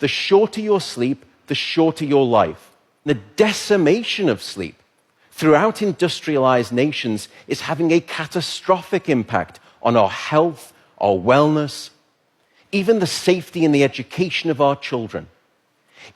The shorter your sleep, the shorter your life. The decimation of sleep throughout industrialized nations is having a catastrophic impact on our health, our wellness, even the safety and the education of our children.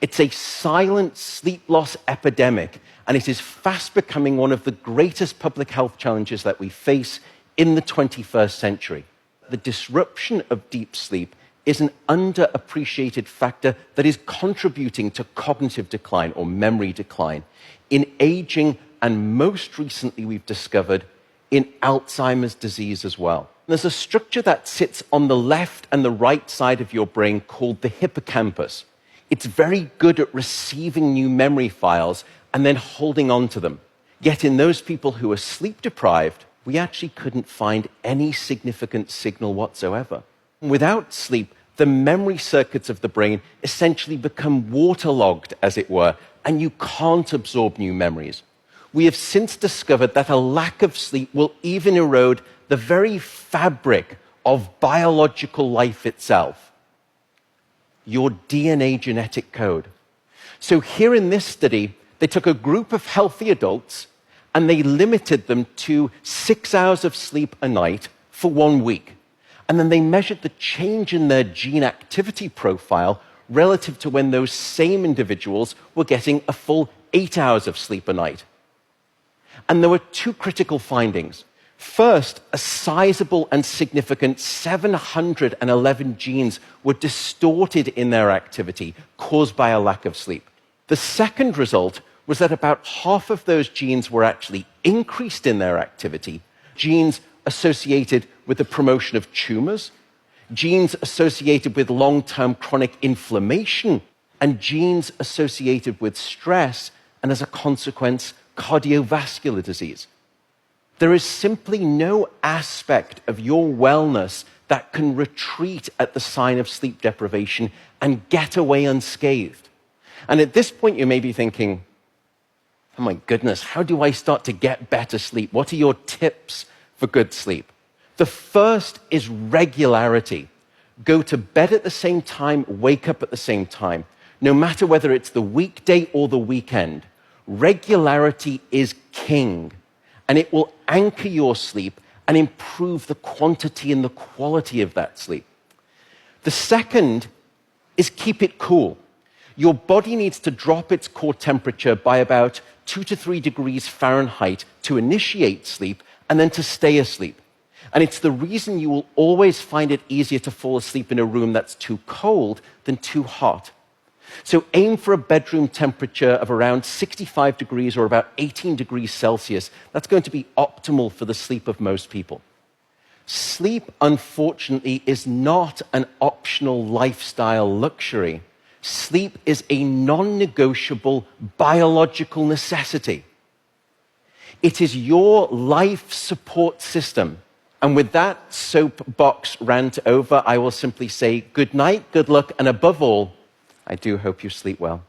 It's a silent sleep loss epidemic, and it is fast becoming one of the greatest public health challenges that we face in the 21st century. The disruption of deep sleep is an underappreciated factor that is contributing to cognitive decline or memory decline in aging, and most recently we've discovered in Alzheimer's disease as well. There's a structure that sits on the left and the right side of your brain called the hippocampus. It's very good at receiving new memory files and then holding on to them. Yet in those people who are sleep deprived, we actually couldn't find any significant signal whatsoever. Without sleep, the memory circuits of the brain essentially become waterlogged, as it were, and you can't absorb new memories. We have since discovered that a lack of sleep will even erode the very fabric of biological life itself, your DNA genetic code. So here in this study, they took a group of healthy adults and they limited them to 6 hours of sleep a night for 1 week. And then they measured the change in their gene activity profile relative to when those same individuals were getting a full 8 hours of sleep a night. And there were two critical findings. First, a sizable and significant 711 genes were distorted in their activity, caused by a lack of sleep. The second result was that about half of those genes were actually increased in their activity, genes associated with the promotion of tumors, genes associated with long-term chronic inflammation, and genes associated with stress, and as a consequence, cardiovascular disease. There is simply no aspect of your wellness that can retreat at the sign of sleep deprivation and get away unscathed. And at this point, you may be thinking, oh my goodness, how do I start to get better sleep? What are your tips for good sleep? The first is regularity. Go to bed at the same time, wake up at the same time. No matter whether it's the weekday or the weekend, regularity is king, and it will anchor your sleep and improve the quantity and the quality of that sleep. The second is keep it cool. Your body needs to drop its core temperature by about 2 to 3 degrees Fahrenheit to initiate sleep and then to stay asleep. And it's the reason you will always find it easier to fall asleep in a room that's too cold than too hot. So aim for a bedroom temperature of around 65 degrees or about 18 degrees Celsius. That's going to be optimal for the sleep of most people. Sleep, unfortunately, is not an optional lifestyle luxury. Sleep is a non-negotiable biological necessity. It is your life support system. And with that soapbox rant over, I will simply say good night, good luck, and above all, I do hope you sleep well.